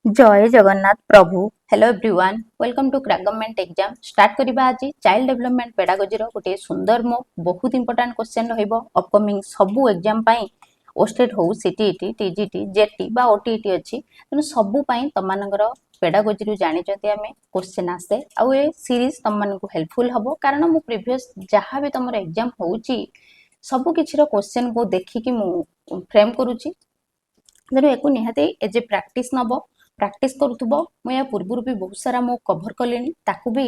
जय जगन्नाथ प्रभु। Hello everyone, welcome to crack government exam. Start करिबा आज चाइल्ड डेवलपमेंट पेडागोजी रो गोटे सुंदर मो बहुत इंपोर्टेंट क्वेश्चन रहइबो अपकमिंग सबु एग्जाम पई। ओस्टेट हो सीटीईटी टीजीटी जेटी बा ओटीईटी अछि तनु सबु पई तमानकर पेडागोजी रु जानि जति हमें क्वेश्चन आसे आ ए सीरीज तमन को हेल्पफुल हबो कारण मु प्रीवियस जहां भी तमर एग्जाम होउची सबु किछि रो क्वेश्चन को देखि कि मु फ्रेम करूची तेणु एको निहाती एज ए प्रैक्टिस नब प्रैक्टिस करूथबो मु या पूर्वरु भी बहुत सारा मो कवर कलेनी ताकू भी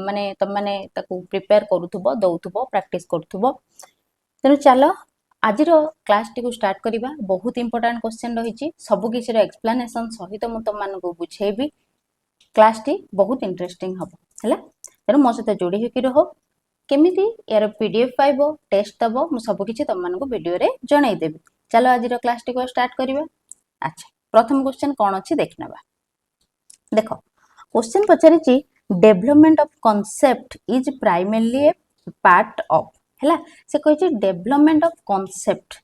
माने तम माने ताकू प्रिपेयर करूथबो दउथबो प्रैक्टिस करूथबो तेणु चलो आज रो क्लास टी को स्टार्ट करिबा। बहुत इंपोर्टेंट क्वेश्चन रहिची सबु किछि रो एक्सप्लेनेशन सहित मु तम मानन को बुझेबी। क्लास टी बहुत इंटरेस्टिंग हबो हैला तेणु मो सहित जोडी हेकि रहो केमिति यार पीडीएफ पाइबो टेस्ट दबो मु सब किछि तम मानन को वीडियो रे जणाई देबी। चलो आज रो क्लास टी को स्टार्ट करिबा। अच्छा प्रथम क्वेश्चन कौन अच्छी देखना देखो क्वेश्चन पचारिची development of concept is primarily a part of हैला से कहिची डेवलपमेंट ऑफ कॉन्सेप्ट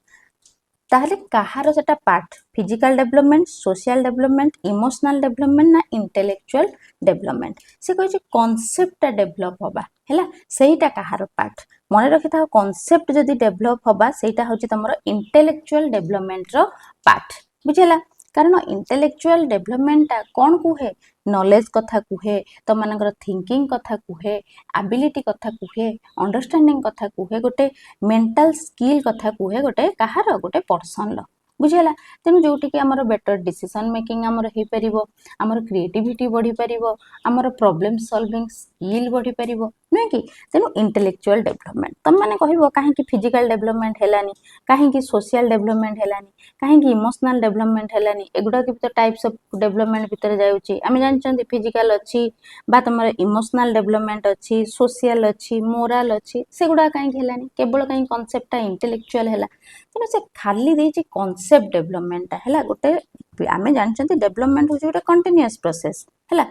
ताहले कहार सेटा part physical development social development emotional development ना इंटेलेक्चुअल डेवलपमेंट से कहिची कॉन्सेप्ट डेवलप होबा हैला सेहीटा कहार पार्ट मन रखि था कॉन्सेप्ट जदी डेवलप होबा सेटा होची तमरो इंटेलेक्चुअल डेवलपमेंट रो पार्ट बुझेला कारण इंटेलेक्चुअल डेवलपमेंट कौन कुहे नॉलेज कथा कुहे तम मानकर थिंकिंग कथा कुहे एबिलिटी कथा कुहे अंडरस्टैंडिंग कथा कुहे गोटे मेंटल स्किल कथा कुहे गोटे कहार गोटे पर्सन लो बुझेला तेनु जोटी कि हमर बेटर डिसीजन मेकिंग हमर हे परिबो हमर क्रिएटिविटी बढ़ी परिबो हमर प्रॉब्लम सॉल्विंग स्किल बढ़ी परिबो नै कि तेनु इंटेलेक्चुअल डेवलपमेंट तम माने कहिबो काहे कि फिजिकल डेवलपमेंट हेलानी काहे कि सोशल डेवलपमेंट हेलानी काहे कि इमोशनल डेवलपमेंट हेलानी एगुडा कि तो टाइप्स ऑफ डेवलपमेंट भीतर जाउची आमे जानचंती फिजिकल अछि बा तमर इमोशनल डेवलपमेंट अछि सोशल अछि मोरल अछि सेगुडा काहे हेलानी केवल काहे कांसेप्ट इंटेलेक्चुअल हेला तेनु से खाली देछि कांसेप्ट डेवलपमेंट हैला गोटे आमे जानचंती डेवलपमेंट होछि गोटे कंटीन्यूअस प्रोसेस हैला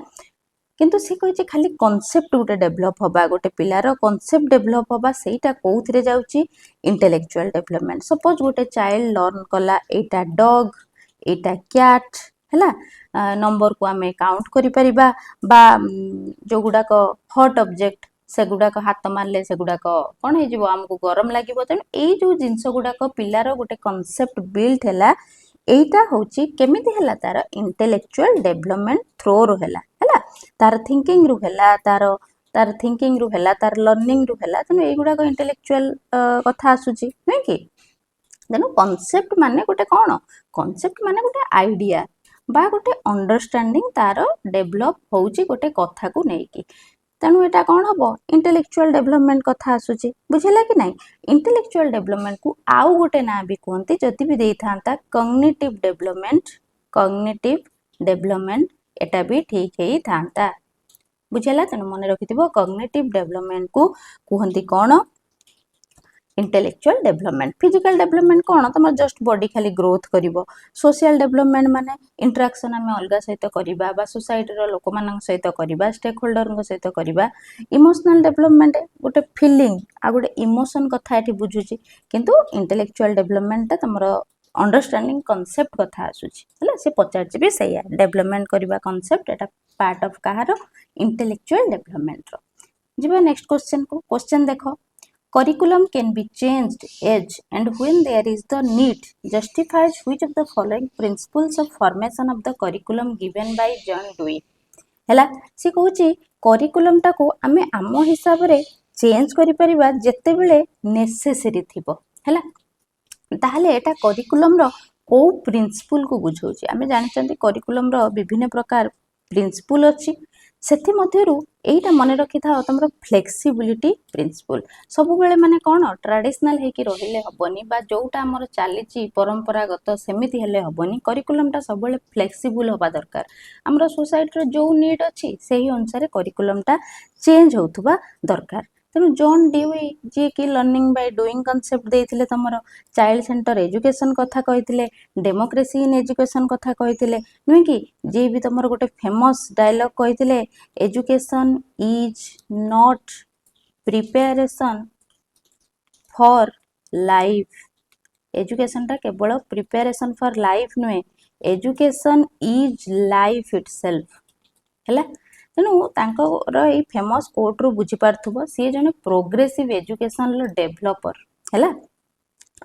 किंतु से कहिछि खाली कांसेप्ट गोटे डेवलप होबा गोटे पिलार कांसेप्ट डेवलप होबा सेटा कोउथरे जाउछि इंटेलेक्चुअल डेवलपमेंट सपोज गोटे चाइल्ड लर्न कला एटा डॉग एटा कैट हैला नंबर को आमे काउंट करि परिबा बा जो गुडा को हॉट ऑब्जेक्ट सेगुडा को हाथ मारले सेगुडा को कोन हे जिवो हमको गरम लागिवो तेन एई जो जिंस गुडा को पिलार गोटे कांसेप्ट बिल्ड हैला एटा होची केमिति हैला तार इंटेलेक्चुअल डेवलपमेंट थ्रो रो हैला तार थिंकिंग रो हैला तार थिंकिंग रो हैला तार लर्निंग रो हैला तेन एई गुडा को इंटेलेक्चुअल कथा आसुची नै कि तेनु कांसेप्ट माने गोटे कोन कांसेप्ट माने गोटे आइडिया बा गोटे अंडरस्टैंडिंग तार डेवलप होउची गोटे कथा को नै कि तेणु एटा कौन हम इंटेलेक्चुअल डेवलपमेंट कथा आसुची बुझेला कि नहीं इंटेलेक्चुअल डेवलपमेंट को आउ गोटे ना भी कहते जदि भी दे था कॉग्निटिव डेवलपमेंट एटा भी ठीक ही था बुझेला तेणु मन रखिथिबो कॉग्निटिव डेवलपमेंट को कहते कौन इंटेलेक्चुअल डेवलपमेंट फिजिकल डेवलपमेंट कौन तुम जस्ट बॉडी खाली ग्रोथ करिवो सोशल डेवलपमेंट माने इंटरेक्शन आम अलग सहित करबा बा सोसाइटी रो लोक मानन सहित करबा स्टेक होल्डर सहित करबा इमोशनल डेवलपमेंट गोटे फीलिंग आ गोटे इमोशन कथा एठी बुझुची किंतु इंटेलेक्चुअल डेवलपमेंट तमरो अंडरस्टैंडिंग कांसेप्ट कथा आसुची हला से पचारची भी सही है डेवलपमेंट करबा कांसेप्ट एटा पार्ट ऑफ कहारो इंटेलेक्चुअल डेवलपमेंट रो जिबा नेक्स्ट क्वेश्चन को क्वेश्चन देखो Curriculum can be changed as and when there is the need justifies which of the following principles of formation of the curriculum given by John Dewey हैला से कहूची curriculum टाको आमे आमो हिसाब रे change करि परिबा जते बेले नेसेसरी थिबो हैला ताहले एटा करिकुलम रो को प्रिंसिपल को बुझौची आमे जानचंती करिकुलम रो विभिन्न प्रकार प्रिंसिपल अछि सेथि मध्यरु एटा मने रखि था तमरो फ्लेक्सिबिलिटी प्रिंसिपल सब बेले माने कोन ट्रेडिशनल हे कि रहिले हबनी बा जोटा हमर चालीची परंपरागत सेमिति हेले हबनी करिकुलम टा सब बेले फ्लेक्सिबल होबा दरकार हमर सोसाइटी रो जो नीड अछि सेही अनुसार करिकुलम टा चेंज होतबा दरकार तेनु जॉन ड्यूई जे कि लर्निंग बाय डूइंग कांसेप्ट देथिले तमरो चाइल्ड सेंटर एजुकेशन कथा कहिथिले डेमोक्रेसी इन एजुकेशन कथा कहिथिले नुय कि जे भी तमरो गोटे फेमस डायलॉग कहिथिले education is not preparation for life education टा केवल प्रिपरेशन फॉर लाइफ नुए एजुकेशन इज लाइफ इटसेल्फ हैला तेणु तांकर एई फेमस कोट रू बुझी पारथुबो सी जने प्रोग्रेसिव एजुकेशन लो डेवलपर हैला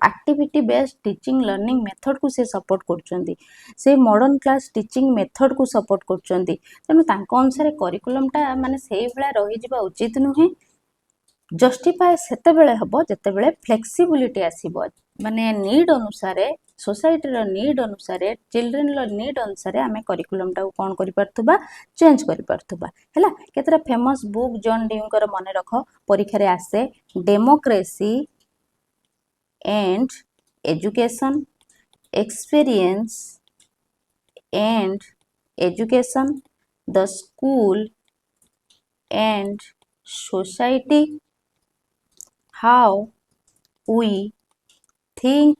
activity based teaching learning method को से सपोर्ट करछंती से मॉडर्न क्लास टीचिंग मेथड को सपोर्ट करछंती तेणु तांको अनुसार करिकुलम टा माने सेही भला रहि जिबा उचित नुहे जस्टिफाई सेते बेले हबो जेते बेले फ्लेक्सिबिलिटी आसीबो माने नीड अनुसार सोसाइटी रो नीड अनुसार चिल्ड्रन रो नीड अनुसार आमे करिकुलम टा कोन करि परथुबा चेंज करि परथुबा हैला केतरा फेमस बुक जॉन ड्यूकर मने रखो परीक्षा रे आसे democracy and education, experience and education, the school and society, how we think,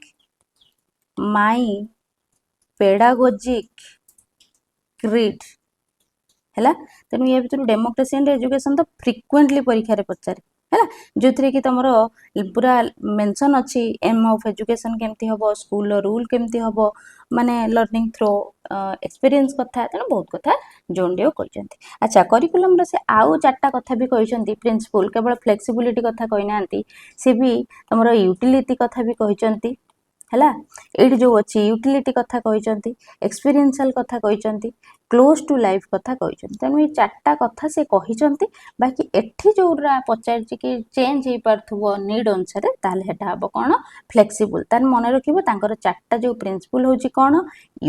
my pedagogic creed हैला तेणु ये भीतर डेमोक्रेसी एंड एजुकेशन तो फ्रिक्वेंटली परीक्षा रे पचारे हैला जो थरे कि तमरो पूरा मेंशन अछि एम ऑफ एजुकेशन केमती हबो स्कूल रूल केमती हबो माने लर्निंग थ्रो एक्सपीरियंस कथा तेणु बहुत कथा जोंडियो कहचंती अच्छा करिकुलम रे से आउ चारटा कथा भी कहचंती प्रिंसिपल केवल फ्लेक्सिबिलिटी कथा कहनांती से भी तमरो यूटिलिटी कथा भी कहचंती हैला एडी जो अछि यूटिलिटी कथा कहचंती एक्सपीरियंशियल कथा कहचंती क्लोज टू लाइफ कथा कहचंती तेणु ये चारटा कथा से कहचंती बाकी एठी जोरा पचार कि चेंज हे पारथुबो नीड अनुसार ताले हेटा हबो कोन फ्लेक्सिबल तार मन रखिबो तांकर चारटा जो प्रिंसिपल होची कोन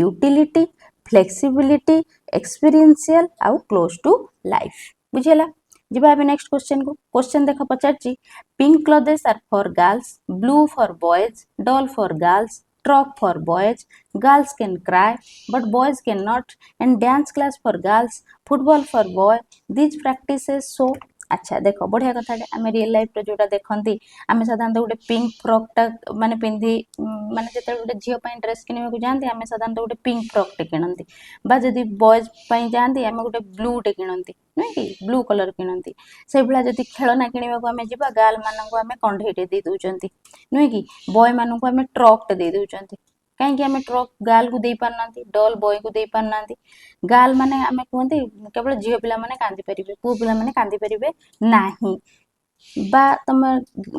यूटिलिटी फ्लेक्सिबिलिटी एक्सपीरियंशियल आउ क्लोज टू लाइफ बुझिला जिबा अबे नेक्स्ट क्वेश्चन देखो पचारची pink clothes are for girls blue for boys doll for girls chalk for boys girls can cry but boys cannot and dance class for girls football for boy these practices so अच्छा देखो बढ़िया कथा आम real life रे जोटा देखंती आम साधारणतः गोटे पिंक फ्रॉक टा माने पिंधी माने जेते गोटे झियो पई ड्रेस किनिबा को जानती आम साधारणतः गोटे पिंक फ्रॉक टे किनंती बा जदी बॉयज पई जानती आम गोटे ब्लू टे किनंती नै कि ब्लू कलर किनंती से भला जदी खेलना किनिबा को आम जिबा गाल मानन को आम कंढे टे दे दोचंती नै कि बॉय मानन को आम ट्रक टे दे दोचंती कहीं आम ट्रक गाल को दे पारना डॉल बॉय को दे पारना गाल माने आम कहते केवल झील पिला माने कांदी परिबे पुओ पिला माने कांदी परिबे नाही बा तुम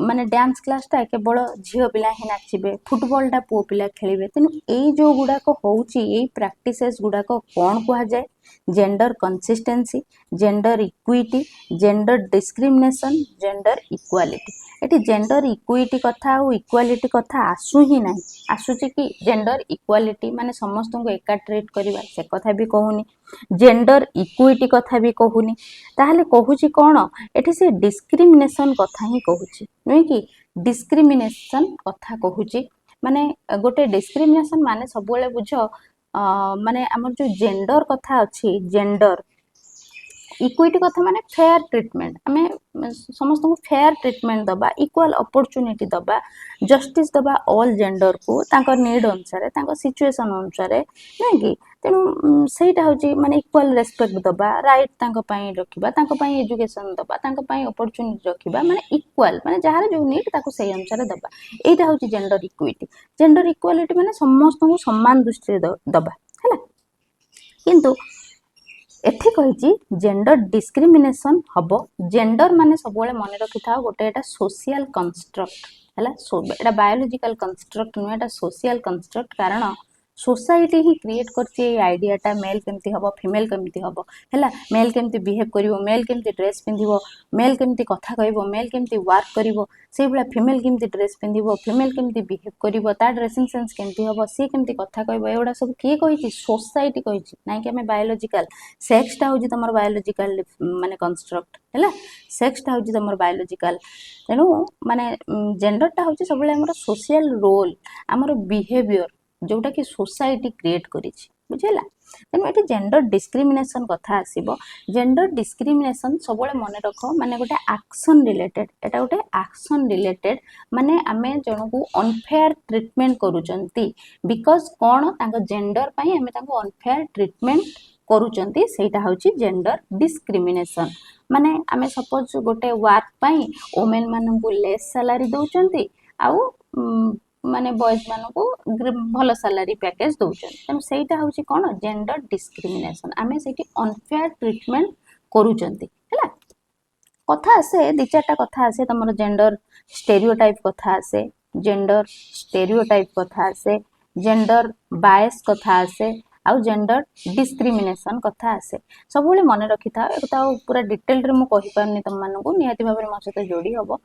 माने डांस क्लास टा केवल झील पिला ही नाचिबे फुटबॉल टा पुओ पिला खेलिबे तेनु एई जो गुडाको होउची एई प्रैक्टिसेस गुडाको कोन कुहा जाय gender consistency gender equity gender discrimination gender equality eighty gender equity कथा और इक्वालिटी कथा आसु ही नाही आसुची कि जेंडर इक्वालिटी माने समस्त को एका ट्रीट करबा से कथा भी कहूनी जेंडर इक्विटी कथा भी कहूनी ताहले कहूची कोन एटी से डिस्क्रिमिनेशन कथा ही कहूची नै कि डिस्क्रिमिनेशन कथा कहूची माने गोटे डिस्क्रिमिनेशन माने सब बेले बुझो माने हमर जो जेंडर कथा अछि जेंडर इक्विटी कथा माने फेयर ट्रीटमेंट आमे समस्त को फेयर ट्रीटमेंट दबा इक्वल अपॉर्चुनिटी दबा जस्टिस दबा ऑल जेंडर को तांकर नीड अनुसार तांकर सिचुएशन अनुसार नै कि तेनु सेटा होची माने इक्वल रेस्पेक्ट दबा राइट तांको पई रखिबा तांको पई एजुकेशन दबा तांको पई अपॉर्चुनिटी रखिबा माने इक्वल माने जहार जो नीड ताको सेही अनुसार दबा एटा होची जेंडर इक्वालिटी माने समस्त को समान दृष्टि दबा हैला किंतु एथि कहिची जेंडर डिस्क्रिमिनेशन हबो जेंडर माने सब बेले मन रखि था गोटे एटा सोशल कंस्ट्रक्ट हैला एटा बायोलॉजिकल कंस्ट्रक्ट नु एटा सोशल कंस्ट्रक्ट कारण सोसाइटी ही क्रिएट करची ए आइडिया टा मेल केमती हबो फीमेल केमती हबो हैला मेल केमती बिहेव करिवो मेल केमती ड्रेस पिंधिवो मेल केमती कथा कहबो मेल केमती वर्क करिवो से भला फीमेल केमती ड्रेस पिंधिवो फीमेल केमती बिहेव करिवो ता ड्रेसिंग सेंस केमती हबो से केमती कथा कहबो एडा सब के कहिची सोसाइटी कहिची नै कि हमें बायोलॉजिकल सेक्स टा होजी तमर बायोलॉजिकल माने कंस्ट्रक्ट हैला सेक्स टा होजी तमर बायोलॉजिकल तेनु माने जेंडर टा होजी सब बेले हमर सोशल रोल हमर बिहेवियर जोटा कि सोसाइटी क्रिएट करिछि बुझिला तेनु एटी जेंडर डिस्क्रिमिनेशन कथा आसीबो जेंडर डिस्क्रिमिनेशन सबले मन रखो माने गोटे एक्शन रिलेटेड एटा गोटे एक्शन रिलेटेड माने आमे जणको अनफेयर ट्रीटमेंट करूचंती बिकॉज़ कोन तांको जेंडर पई आमे तांको अनफेयर ट्रीटमेंट करूचंती सेटा होची जेंडर डिस्क्रिमिनेशन माने आमे सपोज गोटे वर्क पई वुमेन मानन को लेस सैलरी दोचंती आउ माने बॉयज मानकू भल सैलरी पैकेज दौरान तेणु सहीटा हूँ कौन जेंडर डिस्क्रिमिनेशन आम से अनफेयर ट्रिटमेंट करूचंती है कथा आसे दि चार्टा कथा आसे तुम जेंडर स्टेरियोटाइप कथा आसे जेंडर स्टेरियोटाइप कथा आसे जेंडर बायस कथा आसे आउ जेंडर डिस्क्रिमिनेशन कथा आसे सब मन रखी था पूरा डिटेल रे मु कहि पारनी तुम मानकू निहाती भाव में मो सहित जोड़ी हम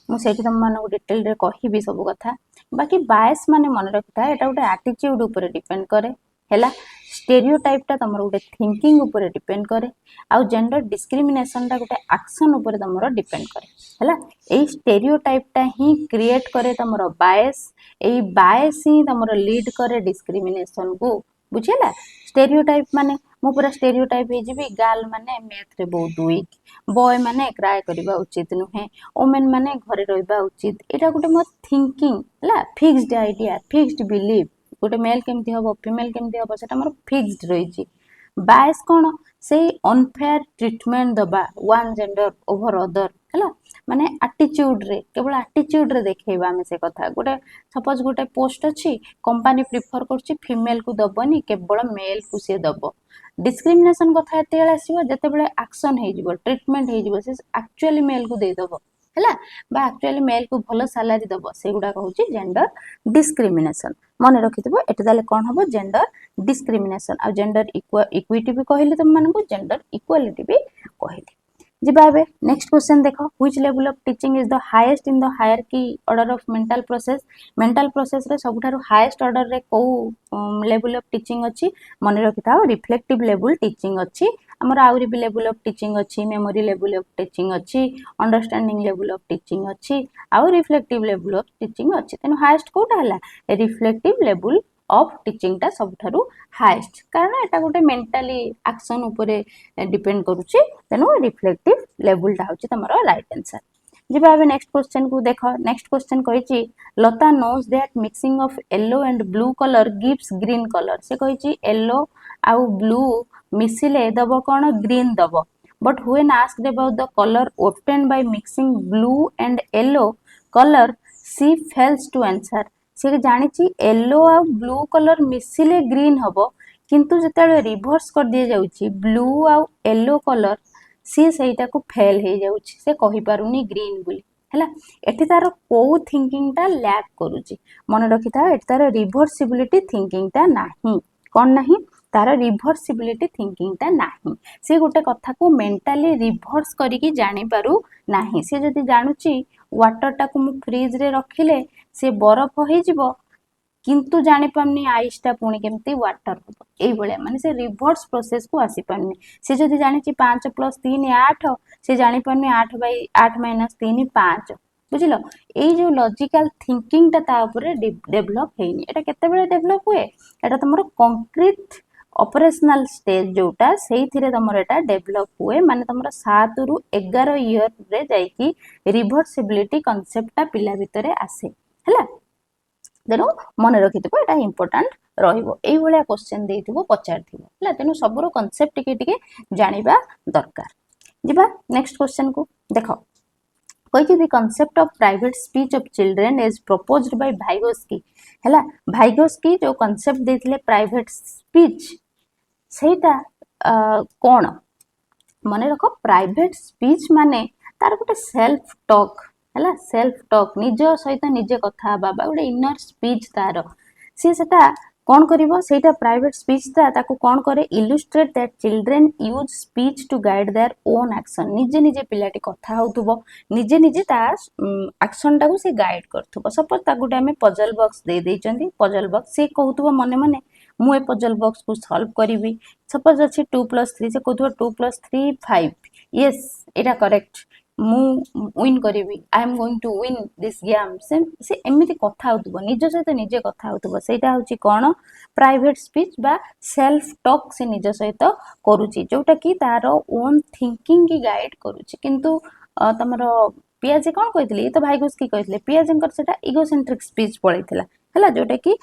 मुझे तुम मानक डिटेल रे कहि सब कथा बाकी बायस माने मन रखी था एटा गोटे एटीट्यूड ऊपर डिपेंड करे हैला स्टेरियोटाइप टा तुम गोटे थिंकिंग ऊपर डिपेंड करे आउ जेंडर डिस्क्रिमिनेशन टा गोटे एक्शन ऊपर तुम डिपेंड करे हैला एई स्टेरियोटाइप टा ही क्रिएट करे तुमरो बायस एई बायस ही तुमरो लीड करे डिस्क्रिमिनेशन को बुझिला स्टेरियोटाइप माने मु पूरा स्टेरियोटाइप हे जिबी गर्ल माने मैथ रे बहुत वीक बॉय माने क्राई करबा उचित नुहे वुमेन माने घरे रहबा उचित एटा गोटे मो थिंकिंग हैला फिक्स्ड आइडिया फिक्स्ड बिलीफ गोटे मेल केमती हम फिमेल केमती हम से फिक्स्ड रही बायस कौन से अनफेयर ट्रिटमेंट दबा वन जेंडर ओवर अदर है माने एटीट्यूड रे केवल एटीट्यूड रे देखैबा हमें से कथा गोटे सपोज गोटे पोस्ट अच्छी कंपनी प्रिफर करछि फीमेल को दबनी केवल मेल को से दब डिस्क्रिमिनेशन कथा एते आसीबो जते बेले एक्शन हे जिवो ट्रीटमेंट हे जिवो से एक्चुअली मेल को दे दबो हैला बा एक्चुअली मेल को भलो सैलरी दबो सेगुडा कहूची जेंडर डिस्क्रिमिनेशन मन रखिथबो एटा ताले कोन हबो जेंडर डिस्क्रिमिनेशन आ जेंडर इक्विटी भी कहले तुम मानकू जेंडर इक्वालिटी भी कहले जिबा बे नेक्स्ट क्वेश्चन देखो which level of teaching is the highest in the hierarchy order of mental process रे सबुठारु हाईएस्ट ऑर्डर रे को लेवल ऑफ टीचिंग अछि मन रखिथाओ रिफ्लेक्टिव लेवल टीचिंग अछि हमर आउरी भी लेवल ऑफ टीचिंग अछि मेमोरी लेवल ऑफ टीचिंग अछि अंडरस्टैंडिंग लेवल ऑफ टीचिंग अछि आउ रिफ्लेक्टिव लेवल ऑफ टीचिंग अछि तेनु हाईएस्ट कोटा हला रिफ्लेक्टिव लेवल ऑफ टीचिंग टा सबुठारु हाईएस्ट कारण एटा गोटे मेंटली एक्शन ऊपर डिपेंड करूची तेनु रिफ्लेक्टिव लेवल टा होची तमरो राइट आंसर जिबा अब नेक्स्ट क्वेश्चन को देखो नेक्स्ट क्वेश्चन कहिची Lata knows that mixing of yellow and blue colour gives green colour से कहिची येलो आउ ब्लू मिसिले दबो कोन ग्रीन दबो but when asked about the colour obtained by mixing blue and yellow color she fails to answer से जानिची yellow आ blue colour मिसिले green हबो किंतु जेतेले रिवर्स कर दिए जाउची ब्लू आ येलो कलर सी सेटा को फेल हे जाउची से कहि पारुनी ग्रीन बोली हैला एठी तार को थिंकिंग टा लैक करूची मन रखिता एठी तार रिवर्सिबिलिटी थिंकिंग टा नाही कोन नाही तार रिवर्सिबिलिटी थिंकिंग टा नाही से गोटे कथा को मेंटली रिवर्स करिकी जानि पारु नाही से जदी जानुची वाटर टा को मु फ्रिज रे रखिले से बरफ हो जिवो किंतु जानि पामनी आइस टा पुणी केमती वाटर हो एई बळे माने से रिवर्स प्रोसेस को आसी पामनी से जदी जानिची 5 + 3 8 से जानि पामनी 8/8 - 3 5 बुझिलो एई जो लॉजिकल थिंकिंग ता ता ऊपर डेवलप हेनी एटा केते बेले डेवलप हुए एटा तमरो कंक्रीट ऑपरेशनल स्टेज जोटा सेही थिरे तमरो एटा डेवलप हुए माने तमरो 7 रु 11 इयर रे जाईकी रिवर्सिबिलिटी कांसेप्ट ता पिला भितरे आसे हैला तेणु मन रखिथिबो एटा इंपोर्टेंट रहिबो एई भलिया क्वेश्चन देइथिबो पचारथिबो हैला तेणु सबरो कांसेप्ट टिके जानिबा दरकार जिबा नेक्स्ट क्वेश्चन को देखो कहिछि the concept of private speech of children is proposed by Vygotsky हैला भाइगोस्की जो कांसेप्ट देथिले प्राइवेट स्पीच सेटा कोन मने रखो प्राइवेट स्पीच माने तार गोटे सेल्फ टॉक हैला सेल्फ टॉक निज सहित निजे कथा बाबा गोटे इनर स्पीच तार सी सेटा कौन करिवो सेटा प्राइवेट स्पीच ता ताको कौन करे illustrate that children use speech to guide their own action निजे निजे पिलाटी कथा होतुबो निजे निजे ता एक्शन टाको से गाइड करथुबो सपोज ता गुटे हमें पजल बॉक्स दे देचंदी पजल बॉक्स से कहउतुबो मने मने मु ए पजल बॉक्स को सॉल्व करिवि सपोज अछि 2 + 3 से कहउतुबो 2 + 3 5 यस एटा करेक्ट मु विन करिवि I am going to win this game से एमिति कथा होतुबो निज सहित निजे कथा होतुबो सेटा होची कोन प्राइवेट स्पीच बा सेल्फ टॉक से निज सहित करूची जोटा कि तार ओन थिंकिंग की गाइड करूची किंतु तमरो पियाजे कोन कहितले तो भाइगोस्की कहितले पियाजेंकर सेटा इगोसेंट्रिक स्पीच पळैथिला हला जोटा कि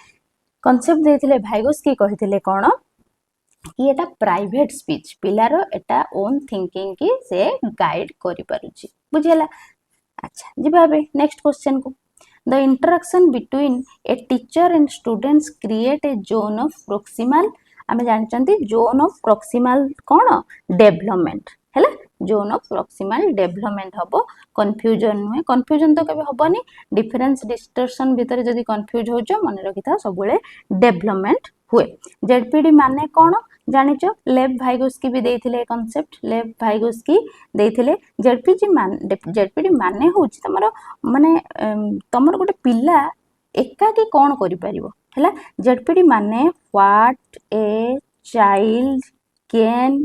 कांसेप्ट देथिले भाइगोस्की कहितले कोन कि एटा प्राइवेट स्पीच पिलार एटा ओन थिंकिंग की से गाइड करि पारुची बुझियला अच्छा जिबा बे नेक्स्ट क्वेश्चन को the interaction between a teacher and students create a zone of proximal आमे जानचंती जोन ऑफ प्रोक्सिमाल कोन डेवलपमेंट हैला जोन ऑफ प्रोक्सिमाल डेवलपमेंट हबो कंफ्यूजन नुहे कंफ्यूजन तो केबे हबनी डिफरेंस डिस्टरशन भीतर जदी कंफ्यूज हो जो मन रखिथा सब बेले डेवलपमेंट हुए जेडपीडी माने कोन जानिचो लेव भाइगोस्की भी देथिले कांसेप्ट लेव भाइगोस्की देथिले जेडपीडी माने होची तमरो माने तमरो गोटे पिल्ला एकाकी कोन करि परिबो हैला जेडपीडी माने what a child can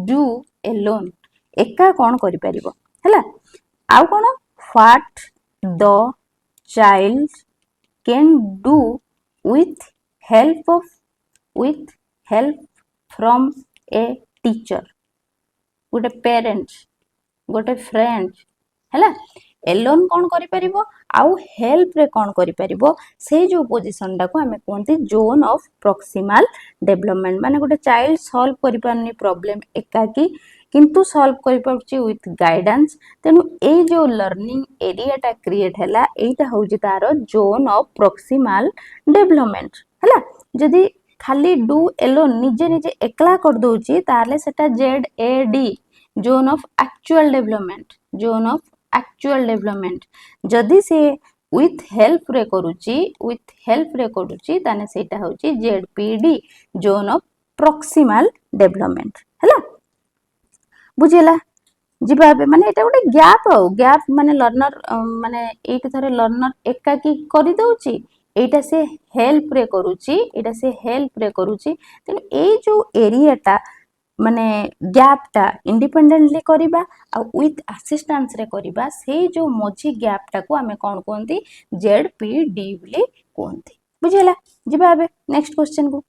do alone एका कोन करि परिबो हैला आउ कोन what the child can do with help from a teacher गोटे पेरेंट गोटे फ्रेंड हैला एलोन कौन करि परिबो आउ हेल्प रे कौन करि परिबो से जो पोजीशन टा को हमें कहते जोन ऑफ प्रोक्सिमाल डेवलपमेंट माने गोटे चाइल्ड सॉल्व करि पारनी प्रॉब्लम एकाकी किंतु सॉल्व करि पाउची विथ गाइडेंस तेनु ए जो लर्निंग एरिया टा क्रिएट हैला एटा होउची तारो जोन ऑफ प्रोक्सिमाल डेवलपमेंट हैला जदी खाली डू एलोन निजे निजे एकला कर दोची ताले सेटा Z A D zone of actual development जदी से विथ हेल्प रे करूची ताने सेटा होची ZPD zone of proximal development हैला बुझिला जिबा माने एटा गोटे गैप माने लर्नर माने एटा थरे लर्नर एकाकी करि दोची एटा से हेल्प रे करूची तेनु ए जो एरिया टा माने गैप टा इंडिपेंडेंटली करिबा आ विथ असिस्टेंस रे करिबा से जो मझी गैप टा को हमें कोन कोंती जेडपीडी बोली कोंती बुझिला जिबा एबे नेक्स्ट क्वेश्चन को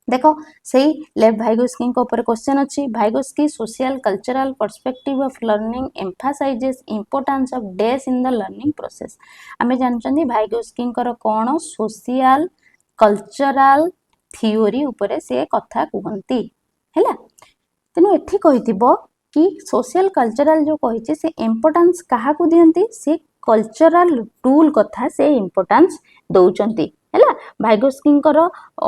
देखो सही लेव भाइगोस्की ऊपर क्वेश्चन अच्छी Vygotsky social cultural perspective of learning emphasises importance of days in the learning process आमे जानचंदी भाइगोस्की कौन सोशल कल्चरल थियोरी ऊपर से कथा कहती हैला तेनु एठी कहिथिबो कि सोशल कल्चरल जो कहिछि से इंपोर्टेंस काहा को दियंती से कल्चरल टूल कथा से इंपोर्टेंस दउचंती हैला भाइगोस्की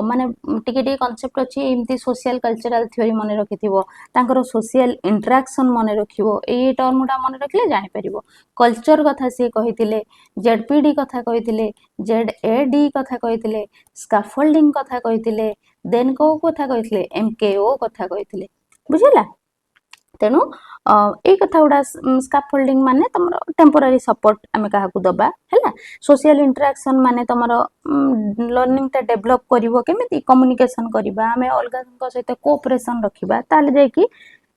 माने टिके टिके कांसेप्ट अछि एमती सोशल कल्चरल थ्योरी माने रखिथिबो तांकर सोशल इंटरेक्शन माने रखिबो ए टर्मटा माने रखले जानि परिबो कल्चर कथा से कहिथिले जेडपीडी कथा कहिथिले जेडएडी कथा कहिथिले स्कैफोल्डिंग कथा कहिथिले देन को कथा कहिथिले एमकेओ कथा कहिथिले बुझिला तेनु ए कथा गुडा स्कैफोल्डिंग माने तमरो टेम्पोररी सपोर्ट आमे काहा को दबा हैला सोशल इंटरेक्शन माने तमरो लर्निंग ता डेवलप करिवो केमिति कम्युनिकेशन करिबा आमे अलगा सहित कोऑपरेशन रखिबा ताले जाय कि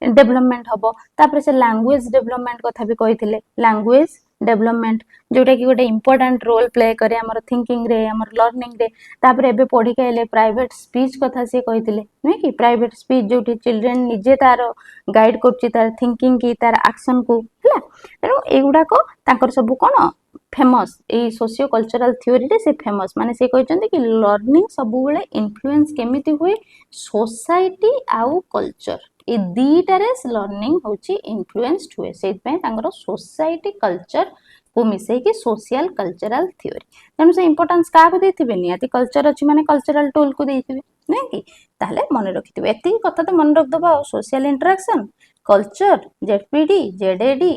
डेवलपमेंट हबो तापर से लैंग्वेज डेवलपमेंट कथा भी कहिथिले लैंग्वेज डेवलपमेंट जोटा कि गोटे इंपोर्टेंट रोल प्ले करे हमर थिंकिंग रे हमर लर्निंग रे तापर एबे पढी केले प्राइवेट स्पीच कथा से कहिथिले नै कि प्राइवेट स्पीच जोटी चिल्ड्रन निजे तार गाइड करछि तार थिंकिंग की तार एक्शन को हला तेनु एगुडा को तांकर सब कोन फेमस ए सोशियो कल्चरल थ्योरी रे से फेमस माने से कहचंती कि लर्निंग सब बेले इन्फ्लुएंस केमिति हुए सोसाइटी आउ कल्चर ए दीटारे लर्निंग होची इन्फ्लुएंस्ड हुए से पे तांगर सोसाइटी कल्चर को मिसे कि सोशल कल्चरल थ्योरी तेनु से इंपोर्टेंस का को देथिबे नियाती कल्चर अछि माने कल्चरल टूल को देथिबे नै कि ताले मन रखिथिबे एती कथा तो मन रख दबा social interaction culture ZPD ZAD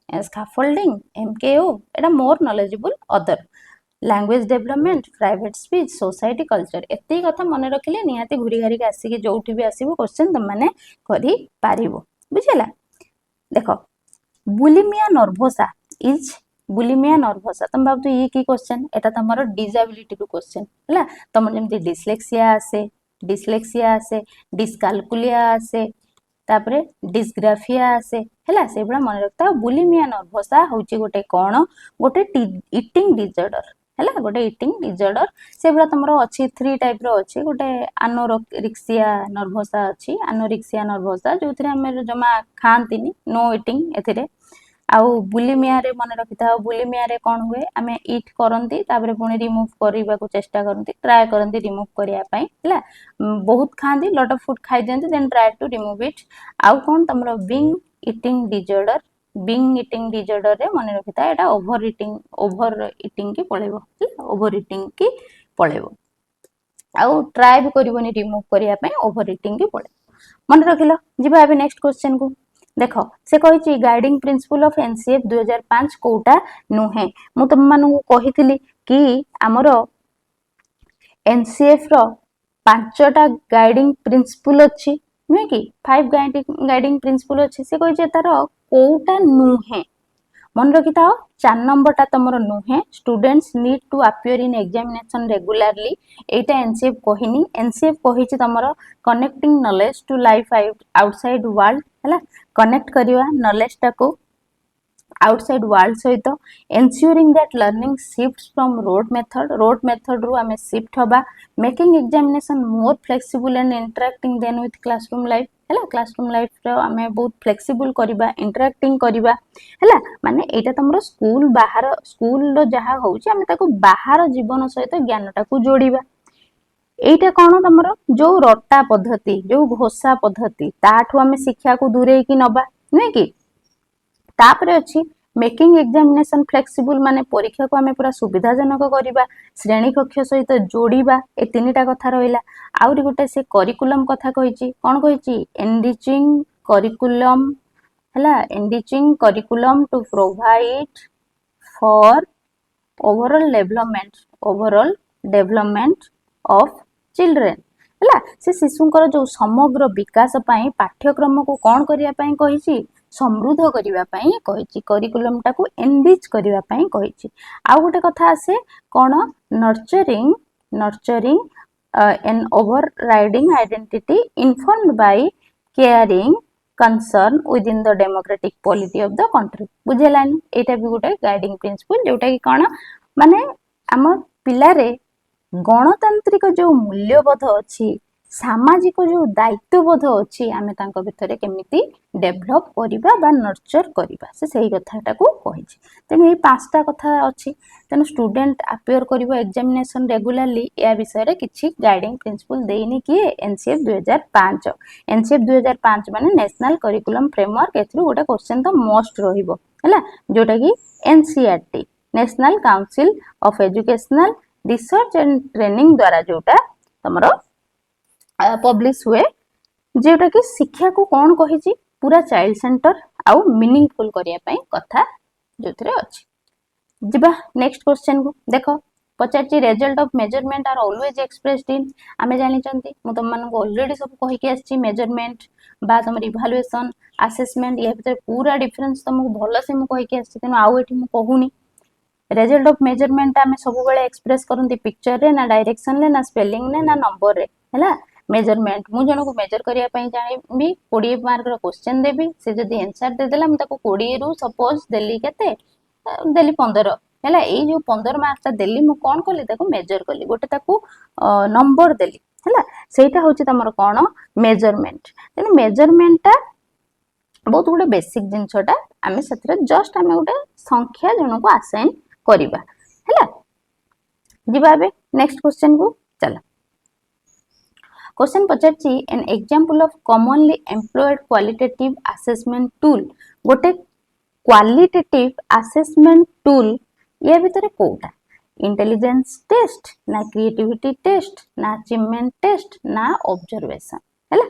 scaffolding MKO एटा more knowledgeable other language development private speech society culture एती कथा मन रखिले नियाती घुरी घरी के आसी के जोठी भी आसीबो क्वेश्चन तुम माने करि पारिबो बुझिला देखो bulimia nervosa is bulimia nervosa तुम भाबतो ये की क्वेश्चन एटा तमरो डिसेबिलिटी रो क्वेश्चन हला तमर जेमति डिस्लेक्सिया आसे डिस्काल्कुलिया आसे तापरे डिस्ग्राफिया आसे हला से बडा मन रखता बुलिमिया नर्वोसा होची गोटे कोन गोटे ईटिंग डिसऑर्डर हला गोटे ईटिंग डिसऑर्डर से बडा तमरो अछि 3 टाइप रो अछि गोटे एनोरेक्सिया नर्वोसा अछि एनोरेक्सिया नर्वोसा जोथरे हम जमा खांतिनी नो ईटिंग एथिरे आउ बुलिमिया रे मन रखिता बुलिमिया रे कोन हुए आमे ईट करंती तापरे पुणी रिमूव करिबा को चेष्टा करंती ट्राई करंती रिमूव करिया पई हला बहुत खांती लॉट ऑफ फूड खाइ जंती then try to remove it आउ कोन तमरो binge eating disorder binge eating disorder रे मन रखिता एटा ओभर इटिंग की पळेबो ओभर इटिंग की पळेबो आउ ट्राई भी करबोनी रिमूव करिया पय ओभर इटिंग की पळे मन रखिलो जिबा अबे नेक्स्ट क्वेश्चन को देख से कही गाइडिंग प्रिंसिपल ऑफ एनसीएफ 2005 कोटा नुहे मु तुम मानू कहिथिली कि हमर एनसीएफ रो पांचटा गाइडिंग प्रिंसिपल अच्छी नुहे कि 5 गाइडिंग प्रिंसिपल अच्छी से कही तार कोटा नुहे मन रखि था 4 नंबर टा तमरो नुहे students need to appear in examination regularly एटा एनसीएफ कहिनी एनसीएफ कहिछि तमरो connecting knowledge to life outside world हला कनेक्ट करिवा नॉलेज टाको आउटसाइड वर्ल्ड सहित ensuring that learning shifts from rote method रु आमे शिफ्ट होबा making examination more flexible and interacting then with classroom life हला क्लासरूम लाइफ रो आमे बहुत फ्लेक्सिबल करिबा इंटरैक्टिंग करिबा हला माने एटा तमरो स्कूल रो जहा होउची आमे ताको बाहर जीवन सहित ज्ञान टाको जोड़ीबा एटा कोन तमरो जो रट्टा पद्धति जो घोषा पद्धति ताठू आमे शिक्षा को दूरे की नबा नै कि तापरे अछि मेकिंग एग्जामिनेशन फ्लेक्सिबल माने परीक्षा को आमे पूरा सुविधाजनक करिबा श्रेणी कक्ष सहित जोड़ीबा ए तीनटा कथा रहिला आउरी गोटे से करिकुलम कथा कहिची कोन कहिची एनरिचिंग करिकुलम हला enriching curriculum to provide for overall development of children हला से शिशुंकर जो समग्र विकास पई पाठ्यक्रम को कोन करिया पई कहिची समृद्ध करिवा पई कहिची करिकुलम टाको एनरिच करिवा पई कहिची आ गोटे कथा आसे कोन nurturing an overriding identity informed by caring concern with in the democratic polity of the country बुझेलानी एटा भी गोटे गाइडिंग प्रिंसिपल जोटा कि कोन माने हम पिलारे गणतांत्रिक जो मूल्यबोध अच्छी सामाजिक जो दायित्वबोध अच्छी आमे तांको भितरे केमिति डेभलप करिबा बा नर्चर करिबा से सही कथाटा को कहिछि तेनु ए पांचटा कथा अच्छी तेनु स्टूडेंट अपियर करिवो एग्जामिनेशन रेगुलरली या विषय रे किछि गाइडिंग प्रिंसिपल देइनी कि एनसीएफ 2005 माने नेशनल करिकुलम फ्रेमवर्क एथरु गोटे क्वेश्चन तो मस्ट रहिबो हला जोटा कि NCERT national council of educational research and training द्वारा जोटा तमरो पब्लिश हुए जेटा कि शिक्षा को कौन कहिची पूरा चाइल्ड सेंटर आउ मीनिंगफुल करिया पई कथा जोथरे अछि जिबा नेक्स्ट क्वेश्चन को देखो पचारची result of measurement are always expressed in आमे जानि चंती मु तुम मानको ऑलरेडी सब कहि के आछि मेजरमेंट बा तमर इवैल्यूएशन असेसमेंट ये भीतर पूरा डिफरेंस तुमको भलो से मु कहि के आछि तेनु आउ एठी मु कहूनी रिजल्ट ऑफ मेजरमेंट आमे सब बेले एक्सप्रेस करंती पिक्चर रे ना डायरेक्शन रे ना स्पेलिंग रे ना नंबर रे हला मेजरमेंट मु जनो को मेजर करिया पई जानिबी 20 मार्क रो क्वेश्चन देबी से जदी आंसर दे देला हम ताको 20 रु सपोज देली केते देली 15 हला ए जो 15 मार्क ता देली मु कोन करली ताको मेजर करली गोटे ताको नंबर देली हला सेटा होची तमरो कोन मेजरमेंट तेन मेजरमेंट ता बहुत गुडे बेसिक जिंसटा आमे सतरे जस्ट आमे गुडे संख्या जनो को असाइन करिबा हला जिबा बे नेक्स्ट क्वेश्चन को चला क्वेश्चन पचारची an example of commonly employed qualitative assessment tool गोटे क्वालिटेटिव असेसमेंट टूल ये भीतर कोटा इंटेलिजेंस टेस्ट ना क्रिएटिविटी टेस्ट ना अचीवमेंट टेस्ट ना ऑब्जर्वेशन हैला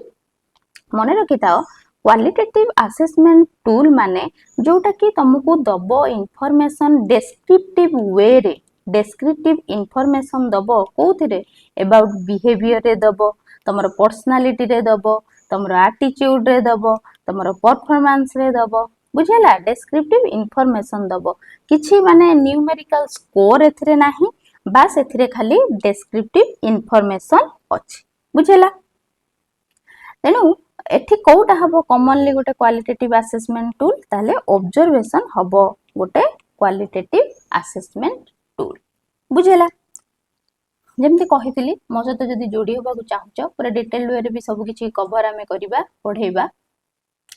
मने रखिताओ क्वालिटेटिव असेसमेंट टूल माने जोटा कि तुमको दबो इंफॉर्मेशन डेस्क्रिप्टिव वे रे डेस्क्रिप्टिव इंफॉर्मेशन दबो कोथिरे अबाउट बिहेवियर रे दबो तमरो पर्सनालिटी रे दबो तमरो एटीट्यूड रे दबो तमरो परफॉर्मेंस रे दबो बुझेला डेस्क्रिप्टिव इंफॉर्मेशन दबो किछि माने न्यूमेरिकल स्कोर एथरे नाही बास एथरे खाली डेस्क्रिप्टिव इंफॉर्मेशन अछि बुझेला तेनु एठी कोटा हबो कॉमनली गोटे क्वालिटेटिव असेसमेंट टूल ताले ऑब्जर्वेशन हबो गोटे क्वालिटेटिव असेसमेंट टूल बुझेला जेमती कहितली मो सहित जदि जोड़ी होबा को चाहूछ पूरा डिटेल वे रे भी सब किछि कवर आमे करिबा पढेबा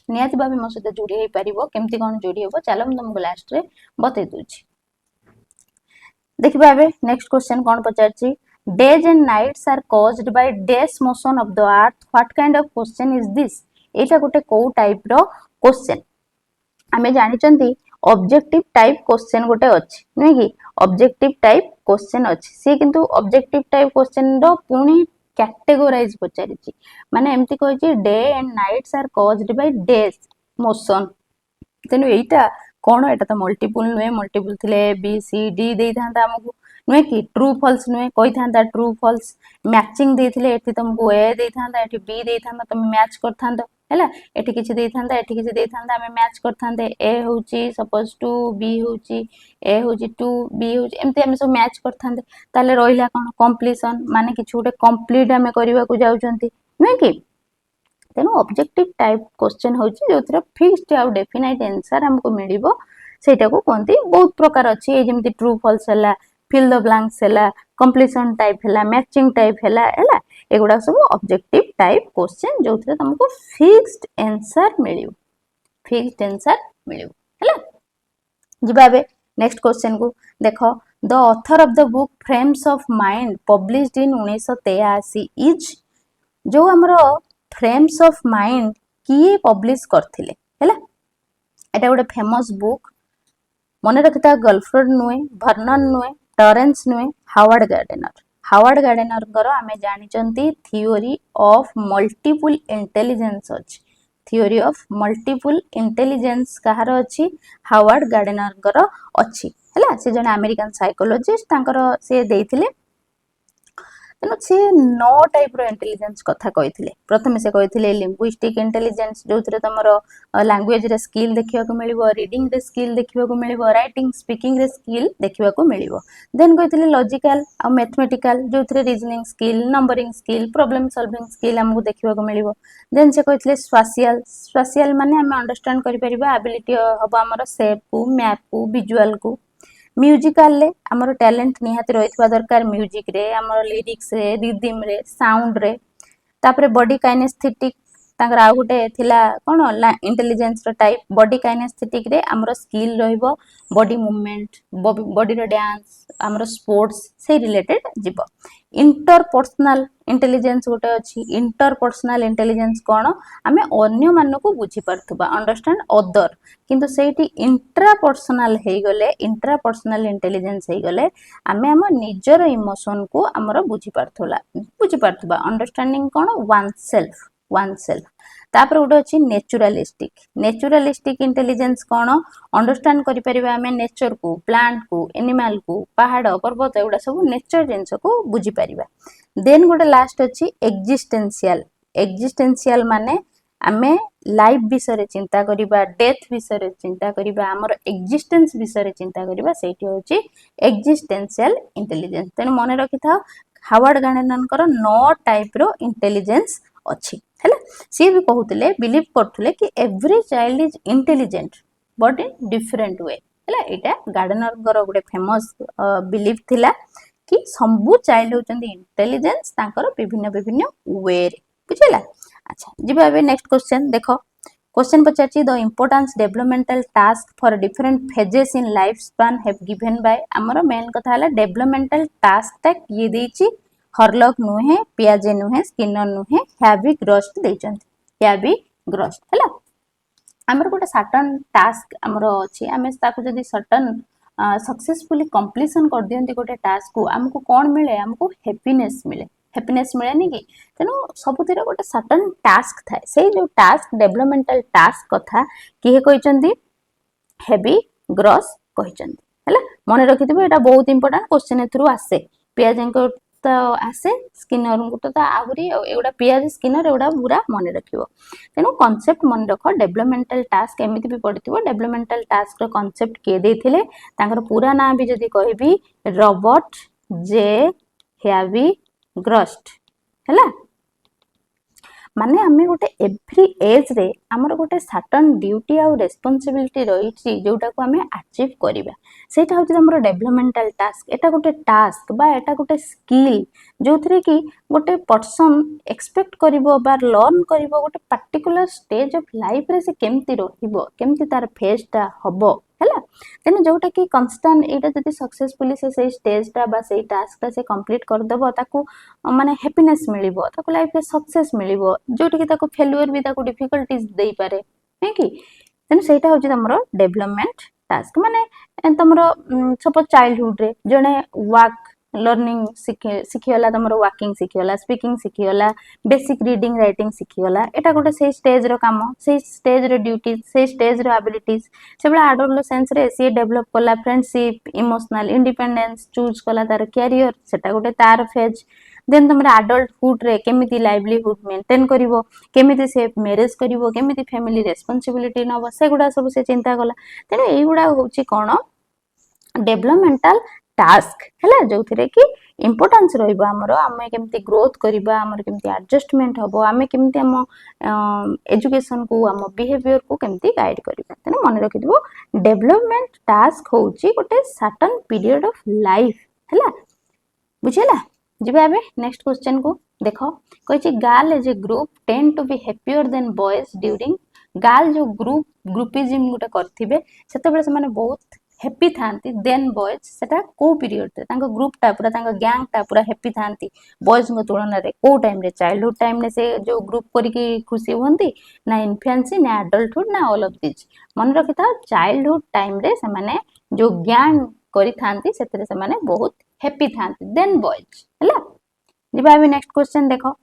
नियाति भाबे मो सहित जोड़ी हे परिबो केमती कोन जोड़ी होबो चलो हम तुमको लास्ट रे बतै दूची देखिबा बे नेक्स्ट क्वेश्चन कोन पचारची days and nights are caused by dash motion of the earth what kind of question is this एटा गोटे को टाइप रो क्वेश्चन आमे जानिचंती ऑब्जेक्टिव टाइप क्वेश्चन गोटे अछि नुहे कि ऑब्जेक्टिव टाइप क्वेश्चन अछि से किंतु ऑब्जेक्टिव टाइप क्वेश्चन रो पुनी कैटेगोराइज पचारिछि माने एम्ति कहै day and nights are caused by days motion तेनु एटा कोन एटा त मल्टीपल नुहे मल्टीपल थिले बी सी डी देई थांदा हमकु नुहे कि ट्रू फॉल्स नुहे कहि थांदा ट्रू फॉल्स मैचिंग देथिले एठी तुमको ए देई थांदा एठी बी देई थांदा तुम मैच कर थांदो हैला एठी किछि देई थांदा एठी किछि देई थांदा हमें मैच कर थांदे ए होउची सपोज टू बी होउची ए होउची टू बी होउची एम्ति हम सब मैच कर थांदे ताले रहिला कोन कंप्लीशन माने किछि गोटे कंप्लीट हमें करबा को जाउचंती नुहे कि तेनु ऑब्जेक्टिव टाइप क्वेश्चन होची जोथरा फिक्स्ड आउ डेफिनाइट आंसर हमको मिलिबो सेटा को कोनती बहुत प्रकार अछि ए जेमति ट्रू फॉल्स हला फिल द ब्लैंक्स हला कंप्लीशन टाइप हला मैचिंग टाइप हला हला एगुडा सब ऑब्जेक्टिव टाइप क्वेश्चन जोथरा तुमको फिक्स्ड आंसर मिलियो हला जिबाबे नेक्स्ट क्वेश्चन को देखो the author of the book frames of mind published in 1983 is जो हमरो फ्रेम्स ऑफ माइंड किए पब्लिश करथिले हैला एटा गोटे फेमस बुक मने रखिता गल्फर्ड नुए वर्नन नुए टरेंस नुए हावर्ड गार्डेनर करो आमे जानिचंती थियोरी ऑफ मल्टीपल इंटेलिजेंस अछि थियोरी ऑफ मल्टीपल इंटेलिजेंस कहार अछि हावर्ड गार्डेनर करो अछि हैला से जने अमेरिकन साइकोलॉजिस्ट तांकर से देथिले तेणु सी 9 टाइप रो इंटेलिजेंस कथा कहिथिले प्रथम से कहिथिले लिंग्विस्टिक इंटेलिजेंस जोथरे तमरो लैंग्वेज रे स्किल देखिबा को मिलिबो रीडिंग रे स्किल देखिबा को मिलिबो राइटिंग स्पीकिंग रे स्किल देखिबा को मिलिबो देन कहिथिले लॉजिकल आ मैथमेटिकल जोथरे reasoning skill numbering skill problem solving skill हमको देखिबा को मिलिबो देन से कहिथिले स्पाशियल माने हम अंडरस्टैंड करि परिबा एबिलिटी हबो हमर शेप को मैप को विजुअल को म्यूजिकल ले हमर टैलेंट निहाती रहितबा दरकार म्यूजिक रे हमर लिरिक्स रे रिदम रे साउंड रे तापरे बॉडी काइनेस्थेटिक तांकर आ गुटे थिला कोन इंटेलिजेंस रो टाइप बॉडी काइनेस्थेटिक रे हमर स्किल रहिबो बॉडी मूवमेंट बॉडी रो डांस हमर स्पोर्ट्स से रिलेटेड जिवो इंटरपर्सनल इंटेलिजेंस गोटे अछि इंटरपर्सनल इंटेलिजेंस कोन हमें अन्य मान को बुझी परथबा अंडरस्टैंड अदर किंतु सेठी इंट्रापर्सनल हे गले इंट्रापर्सनल इंटेलिजेंस हे गले हमें हम निजर इमोशन को हमर बुझी परथबा अंडरस्टैंडिंग कोन वन सेल्फ तापर गोटे अछि नेचुरलिस्टिक इंटेलिजेंस कोन अंडरस्टैंड करि परिबा हमें नेचर को प्लांट को एनिमल को पहाड़ पर्वत एगुडा सब नेचर जिंस को बुझी परिबा देन गोटे लास्ट अछि एक्जिस्टेंशियल माने आमे लाइफ विषय चिंता करिबा डेथ विषय चिंता करिबा हमर एक्जिस्टेंस विषय चिंता करिबा सेठी होची एक्जिस्टेंशियल इंटेलिजेंस तेन मन रखि था हावर्ड गार्डनर कर 9 टाइप रो इंटेलिजेंस अछि हैला सी भी कहउतले बिलीव करथुले कि every child is intelligent but in different way हैला एटा गार्डनर कर गोटे फेमस बिलीव थिला कि सबु चाइल्ड होचंदी इंटेलिजेंस तांकर विभिन्न वे रे बुझिला अच्छा जिबा बे नेक्स्ट क्वेश्चन देखो क्वेश्चन पचाची the importance developmental task for different phases in life span have given by हमर मेन कथा हला डेवलपमेंटल टास्क तक ये देची हरलॉक नुहे पियाजे नुहे स्किनर नुहे हैवी ग्रस्ट देचंती हैवी ग्रस्ट हला हमर गोटे सर्टन टास्क हमर अछि हमें ताको जदी सर्टन सक्सेसफुली कंप्लीशन कर दियंती गोटे टास्क को हमको कोन मिले हमको हैप्पीनेस मिले नहीं कि तेनु सबुतिर गोटे सर्टन टास्क थाए से जो टास्क डेवलपमेंटल टास्क कथा किहे कहिचंती हेवी ग्रॉस कहिचंती हैला मन रखिथिबो एटा बहुत इंपोर्टेंट क्वेश्चन थ्रू आसे पियाजन को तो आसे स्किनर को तो आहुरी एगुडा पियाज स्किनर एगुडा पूरा मन रखिबो तेनु कांसेप्ट मन रखो डेवलपमेंटल टास्क एमिति भी पड़िथिबो डेवलपमेंटल टास्क रो कांसेप्ट के देथिले तांकर पूरा नाम भी जदी कहबी रॉबर्ट जे हैवी ग्रस्ट हैला माने हमें गोटे एवरी एज रे हमर गोटे सर्टन ड्यूटी आ रेस्पोंसिबिलिटी रहिछि जोटा को हमें अचीव करिबा सेटा होछि हमर डेवलपमेंटल टास्क एटा गोटे टास्क बा एटा गोटे स्किल जोथरे कि गोटे पर्सन एक्सपेक्ट करिवो बा लर्न करिवो गोटे पर्टिकुलर स्टेज ऑफ लाइफ रे से केमति रहिबो केमति तार फेसटा हबो हैला तेने जोटा कि कांस्टेंट एटा जति सक्सेसफुली से स्टेज टा बा से टास्क टा से कंप्लीट कर दबो ताको माने हैप्पीनेस मिलिबो ताको लाइफ रे सक्सेस मिलिबो जोटा कि ताको फेल्युअर भी ताको डिफिकल्टीज देई पारे है कि तेणु सेटा होची तमरो डेवलपमेंट टास्क माने तमरो सपोज चाइल्डहुड रे जने वाक लर्निंग शिखिगला तमरो वाकिंग शिखिगला स्पीकिंग शिखिगला बेसिक रीडिंग राइटिंग शिखिगला एटा गोटे से स्टेज रो काम से स्टेज रो ड्यूटी से स्टेज रो एबिलिटीज से बला एडोलसेंस रे से डेवलप कला फ्रेंडशिप इमोशनल इंडिपेंडेंस चूज कला तार कैरियर सेटा गोटे तार फेज देन तमरा एडल्टहुड रे केमिति लाइवलीहुड मेंटेन करिवो केमिति से मैरिज करिवो केमिति फैमिली रेस्पोंसिबिलिटी नबो से गुडा सब से चिंता कला तेनु एई गुडा होची कोन डेवलपमेंटल टास्क हैला जो थिरे कि इंपोर्टेंस रहिबो हमरो आमे केमिति ग्रोथ करिबा हमर केमिति एडजस्टमेंट हबो आमे केमिति हम एजुकेशन को हम बिहेवियर को केमिति गाइड करिबा तेनु मन रखि दिबो डेवलपमेंट टास्क होची गोटे सर्टेन पीरियड ऑफ लाइफ हैला बुझिला जिबे आबे नेक्स्ट क्वेश्चन को देखो कहिछि girl as a group tend to be happier than boys during girl जो ग्रुपिज्म गोटे करथिबे सेते बेले से माने बहुत हैप्पी थांती देन बॉयज सेटा को पीरियड रे तांको ग्रुप टा पूरा तांको गैंग टा पूरा हैप्पी थांती बॉयज को तुलना रे को टाइम रे चाइल्डहुड टाइम रे से जो ग्रुप करी की खुशी होंती ना इन्फेंसी ना एडल्टहुड ना ऑल ऑफ दिस मन रखिता चाइल्डहुड टाइम रे से माने जो गैंग करी थांती सेते से माने बहुत हैप्पी थांती देन बॉयज हला जिबा अभी नेक्स्ट क्वेश्चन देखो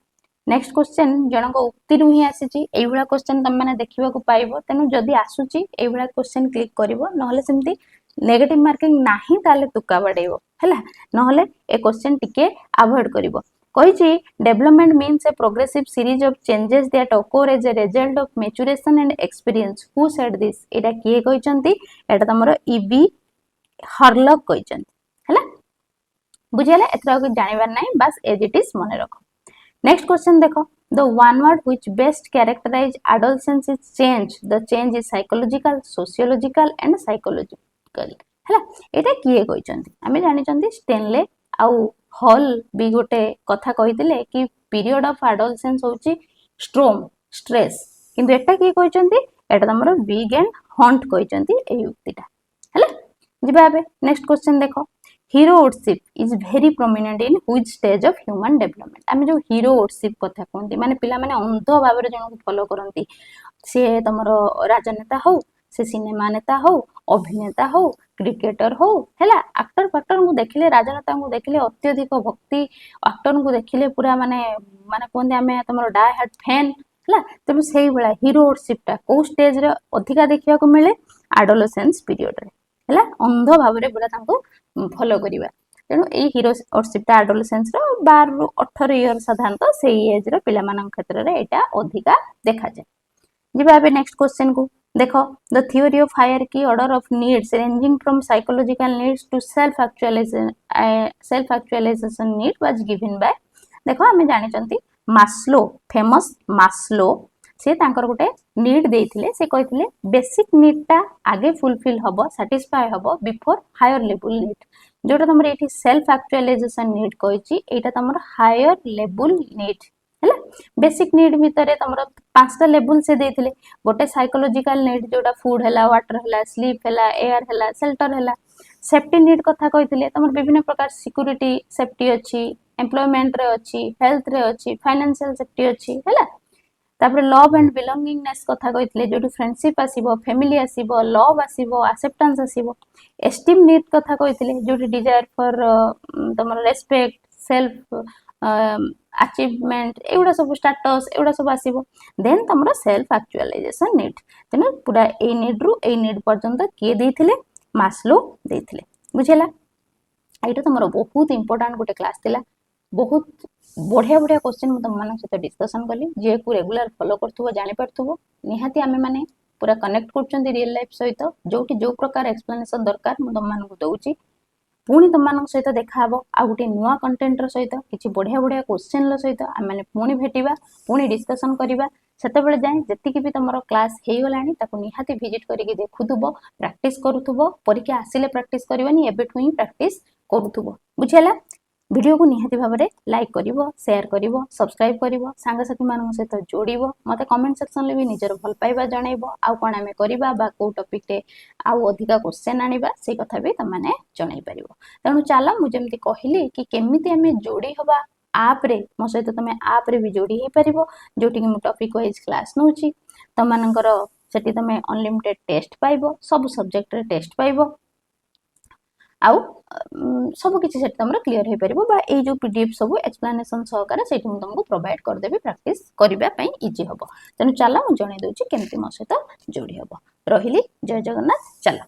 नेक्स्ट क्वेश्चन जनक उक्ति रु ही आसीची एई भला क्वेश्चन तम माने देखिबा को पाइबो तेनु जदी आसुची एई भला क्वेश्चन क्लिक करिवो नहले सेमती नेगेटिव मार्किंग नाही ताले तुका बडेबो हला नहले ए क्वेश्चन टिके अवॉइड करिवो कहिची development means a progressive series of changes that occur as a result of maturation and experience who said this एटा किए कहिचंती एटा तमरो ईबी हरलक कहिचंती हला बुझियाला एतरा को जानिबार नाही बस एज इट इज मने रखो नेक्स्ट क्वेश्चन देखो the one word which best characterize adolescence is change is psychological sociological and psychological हला एटा किए कहिचंती आमे जानि चंती स्टेनले आउ हॉल भी गोटे कथा कहितले कि पीरियड ऑफ एडोलसेंस होची स्ट्रोम स्ट्रेस किंतु एटा किए कहिचंती एटा हमरो बिग एंड हंट कहिचंती ए युक्तिटा हला जिबा आबे नेक्स्ट क्वेश्चन देखो heroship is very prominent in which stage of human development आमे जो heroship कथा कोंती माने पिला माने अंध भाबरे जण को फॉलो करंती से तमरो राजनेता हो से सिनेमा नेता हो अभिनेता हो क्रिकेटर हो हैला एक्टर फैक्टर को देखिले राजनेता को देखिले अत्यधिक भक्ति एक्टर को देखिले पूरा माने माने कोंते आमे तमरो डाई हार्ट फैन हैला तब सेही बळा heroship टा को स्टेज रे अधिका देखिया को मिले एडोलसेंस पीरियड रे हैला अंध भाबरे पूरा तांको फॉलो करिबा तेनु ए हीरोशिप टा एडोलसेंस रो 12 रु 18 इयर साधारणतः सेही एज रो पिला मानन क्षेत्र रे एटा अधिका देखा जाय जिबा अबे नेक्स्ट क्वेश्चन को देखो the theory of hierarchy order of needs ranging from psychological needs to self actualisation need was given by देखो हमें जानि चंती मास्लो फेमस मास्लो से तांकर गोटे नीड देइथिले से कहिथिले बेसिक नीड टा आगे फुलफिल हबो सैटिस्फाई हबो बिफोर हायर लेवल नीड जोटा तमरे एठी सेल्फ एक्चुअलाइजेशन नीड कहिची एटा तमरो हायर लेवल नीड हैला बेसिक नीड भितरे तमरो पांचटा लेवल से देइथिले गोटे साइकोलॉजिकल नीड जोटा फूड हैला वाटर हैला स्लीप हैला एयर हैला शेल्टर हैला सेफ्टी नीड कथा कहिथिले तमरो विभिन्न प्रकार सिक्योरिटी सेफ्टी अछि एम्प्लॉयमेंट रे अछि हेल्थ रे अछि फाइनेंशियल सेफ्टी अछि हैला तापर लव एंड बिलोंगिंगनेस कथा कहिथिले जोटी फ्रेंडशिप आसीबो फैमिली आसीबो लव आसीबो एक्सेप्टेंस आसीबो एस्टीम नीड कथा कहिथिले जोटी डिजायर फॉर तमरो रेस्पेक्ट सेल्फ अचीवमेंट एउडा सब स्टेटस एउडा सब आसीबो देन तमरो सेल्फ एक्चुअलाइजेशन नीड तने पूरा ए नीड रु ए नीड पर्यंत के देथिले मास्लो देथिले बुझेला एटा तमरो बहुत इंपोर्टेंट गोटे क्लास थिला बहुत बढ़िया बढ़िया क्वेश्चन मु तुम मानक सहित डिस्कशन कली जे को रेगुलर फॉलो करथुबो जानि परथुबो निहाती आमे माने पूरा कनेक्ट करचंदी रियल लाइफ सहित जोटी जो प्रकार एक्सप्लेनेशन दरकार मु तुम मानक दउची पुणी तुम मानक सहित देखा हबो आ गुटे नुवा कंटेंट रो सहित किछि बढ़िया बढ़िया क्वेश्चन रो सहित आ माने पुणी भेटिबा पुणी डिस्कशन करिबा सेते बेले जाय जति कि भी तमरो क्लास हेइ गलानी ताको निहाती विजिट करिके देखुथुबो प्रैक्टिस करूथुबो परीक्षा आसीले प्रैक्टिस करबानी एबेठु ही प्रैक्टिस करूथुबो बुझेला वीडियो को निहाती भाबरे लाइक करिवो शेयर करिवो सब्सक्राइब करिवो सांग साथी मानन सहित जोड़िवो मते कमेंट सेक्शन ले भी निजर भल पाइबा जणैबो आ कोन हमें करिबा बा को टॉपिक टे आ अधिका क्वेश्चन आनिबा से कथा भी त माने जणै परिवो तणु चाला मु जेमति कहिली कि केमिति हमें जोड़ी हबा आप रे मो सहित तमे आप रे भी जोड़ी हे परिवो जोटी कि मु टॉपिक वाइज क्लास नउची त मानकर सेठी तमे अनलिमिटेड टेस्ट पाइबो सब सब्जेक्ट रे टेस्ट पाइबो आउ सब किछि सेठी तमरा क्लियर हे परिबो बा ए जो पीडीएफ सब एक्सप्लेनेशन सहकार सेठी हम तुमको प्रोवाइड कर देबी प्रैक्टिस करिबा पई इजी हबो तनु चला मु जणे दोछि केमति मो सहित जोडी हबो रहिली जय जगन्नाथ चला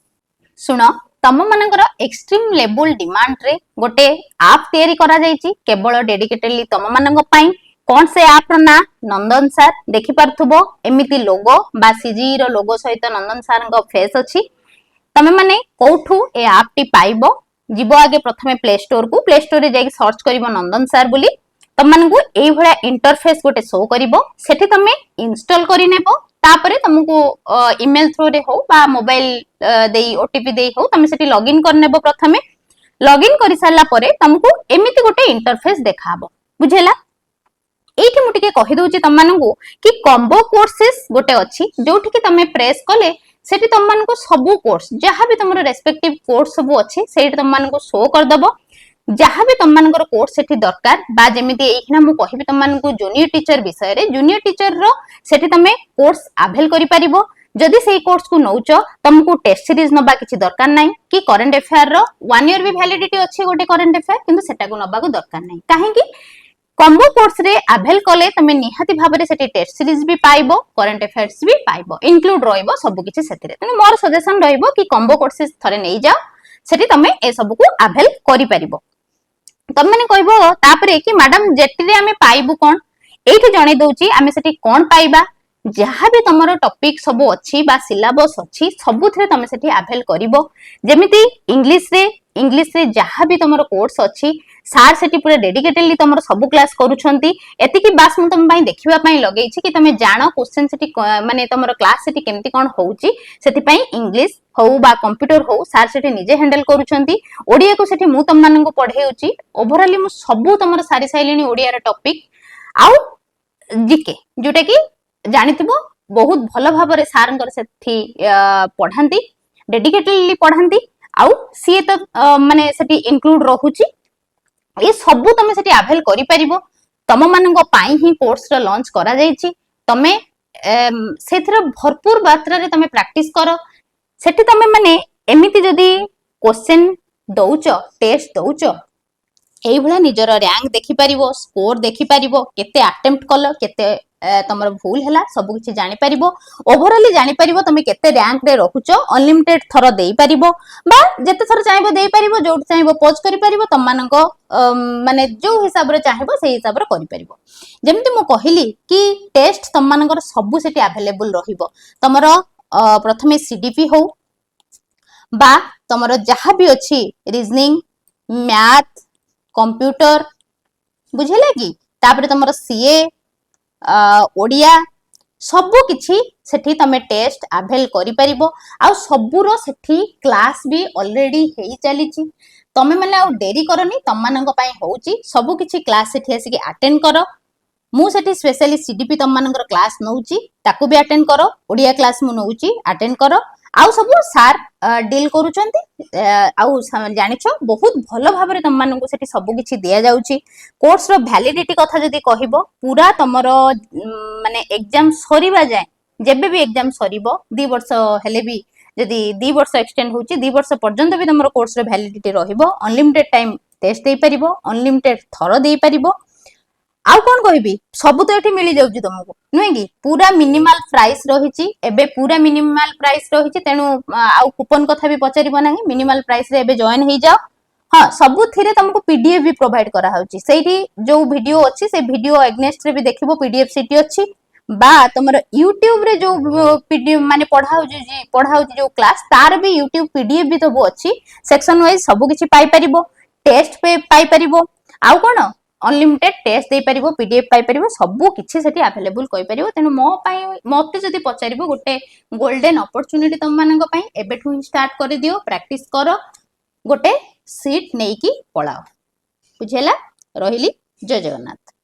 सुन तम मानकर एक्सट्रीम लेवल डिमांड रे गोटे आप तयारी करा जायछि केवल डेडिकेटेडली तम मानक पई कौन से आप ना नंदन सर देखि पारथुबो एमिति लोगो बा सीजी रो लोगो सहित नंदन सर को फेस अछि तमे माने कोठू ए आप टी पाइबो जीवो आगे प्रथमे प्ले स्टोर रे जाई सर्च करिवो नंदन सर बोली तम मानकू एई भळा इंटरफेस गोटे शो करिवो सेठी तमे इंस्टॉल करि नेबो तापरे तुमको ईमेल थ्रू रे हो बा मोबाइल देई ओटीपी देई हो तमे सेठी लॉगिन कर नेबो प्रथमे लॉगिन करि सारला परे तुमको एमिति गोटे इंटरफेस देखाबो बुझेला एठी मु टिके कहि दोछि तम मानकू कि कॉम्बो कोर्सेस गोटे अछि जोठी कि तमे प्रेस कले सेठी तम मानकू सबु कोर्स जहां भी तुमरो रेस्पेक्टिव कोर्स सबु अछि सेठी तम मानकू शो कर दबो जहां भी तम मानकर कोर्स सेठी दरकार बा जेमिति एखिना मु कहिबि तम मानकू जूनियर टीचर विषय रे जूनियर टीचर रो सेठी तमे कोर्स अवेल करि परिबो जदि सेही कोर्स को नौच तुमको टेस्ट सीरीज नबा किछि दरकार नै कि करंट अफेयर रो 1 ईयर भी वैलिडिटी अछि गोटे करंट अफेयर किंतु सेटा को नबा को दरकार नै काहे कि कॉम्बो कोर्स रे अवेल कले तमे निहाती भाबरे सेठी टेस्ट सीरीज भी पाइबो करंट अफेयर्स भी पाइबो इंक्लूड रहइबो सब किछि सेथिरे तने मोर सजेशन रहइबो कि कॉम्बो कोर्सेस थरे नै जाओ सेठी तमे ए सब को अवेल करि परिबो तम माने कहबो तापरे कि मैडम जेटी रे हमें पाइबो कोन एठी जणे दोछि हमें सेठी कोन पाइबा जहाँ भी तुमरो टॉपिक सब अछि बा सिलेबस अछि सबुथरे तमे सेठी अवेल करिवो जेमिति इंग्लिश रे जहाँ भी तुमरो कोर्स अछि सार सेठी पूरा डेडिकेटेडली तुमरो सब क्लास करूछंती एतिकी बास मु तम पई देखिबा पई लगै छी कि तमे जानो क्वेश्चन सेठी माने तुमरो क्लास सेठी केमति कोन होउची सेठी पई इंग्लिश हो बा कंप्यूटर हो सार सेठी निजे हैंडल करूछंती ओडिया को सेठी मु तम मानन को पढेउची ओवरऑली मु सब तुमरो सारी साइलेनी ओडिया रा टॉपिक आउ जीके जोटा कि जानिथिबो बहुत भलो भाबरे सारंकर सेठी पढांती डेडिकेटेडली पढांती आउ सी तो माने सेठी इंक्लूड रहूची ये सबु तमे सेठी अवेल करि परिबो तम मानंग पाई ही कोर्स रो लॉन्च करा जायछि तमे सेथरा भरपूर मात्रा रे तमे प्रैक्टिस करो सेठी तमे माने एमिति जदी क्वेश्चन दउचो टेस्ट दउचो एई भला निजर रैंक देखि परिबो स्कोर देखि परिबो केते अटेम्प्ट कलो केते तमर भूल हैला सब किछि जानि परिबो ओवरऑली जानि परिबो तमे केते रैंक रे रहुचो अनलिमिटेड थरो देई परिबो बा जेते थरो चाहबो देई परिबो जोट चाहबो पोज करि परिबो तम मानको माने जो हिसाब रे चाहबो सेही हिसाब रे करि परिबो जेमति मु कहिली कि टेस्ट तम मानकर सब सेठी अवेलेबल रहिबो तमरो प्रथमे सीडीपी हो बा तमरो जहां भी अछि रीजनिंग मैथ कंप्यूटर बुझेला कि तापरे तमरो सीए ओडिया सबु किछि सेठी तमे टेस्ट अवेल करि परिबो आ सबुरो सेठी क्लास भी ऑलरेडी हेई चलीची तमे माने आ देरी करनी तम मानक पई होउची सबु किछि क्लास सेठी आसी के अटेंड करो मु सेठी स्पेशली सीडीपी तम मानकर क्लास नउची ताकू भी अटेंड करो ओडिया क्लास मु नउची अटेंड करो आउ सब सार डील करूचंती आउ जानिछो बहुत भलो भाबरे तम मानकु सेठी सब किछि दिया जाउची कोर्स रो वैलिडिटी कथा जदी कहिबो पूरा तमरो माने एग्जाम सरीबा जाय जेबे भी एग्जाम सरीबो 2 वर्ष हेले भी जदी 2 वर्ष एक्सटेंड होउची 2 वर्ष पर्यंत भी तमरो कोर्स रो वैलिडिटी रहिबो अनलिमिटेड टाइम टेस्ट देई परिबो अनलिमिटेड थरो देई परिबो आउ कोन कहबी सब तो एठी मिली जाउची तुमको नुहे कि पूरा मिनिमल प्राइस रहिची एबे पूरा मिनिमल प्राइस रहिची तेनु आउ कूपन कथा भी पचारिबो नाही मिनिमल प्राइस रे एबे जॉइन हेई जाओ हां सब थिरे तुमको पीडीएफ भी प्रोवाइड करा होउची सेठी जो वीडियो अछि से वीडियो अगेंस्ट रे भी देखिबो पीडीएफ सीटी अछि बा तुमरो YouTube रे जो पीडीएफ माने पढाउची जो क्लास तार भी YouTube पीडीएफ भी तो अछि सेक्शन वाइज सब किछि पाई परिबो टेस्ट पे पाई परिबो आउ कोन अनलिमिटेड टेस्ट दे परिबो पीडीएफ पाई परिबो सबु किछि सेठी अवेलेबल कइ परिबो तेनु मो पाई मते जदी पचारिबो गोटे गोल्डन अपॉर्चुनिटी तम मानक पाई एबेठु स्टार्ट कर दियो प्रैक्टिस करो गोटे सीट नेकी पळाओ बुझेला रहिली जय जगन्नाथ।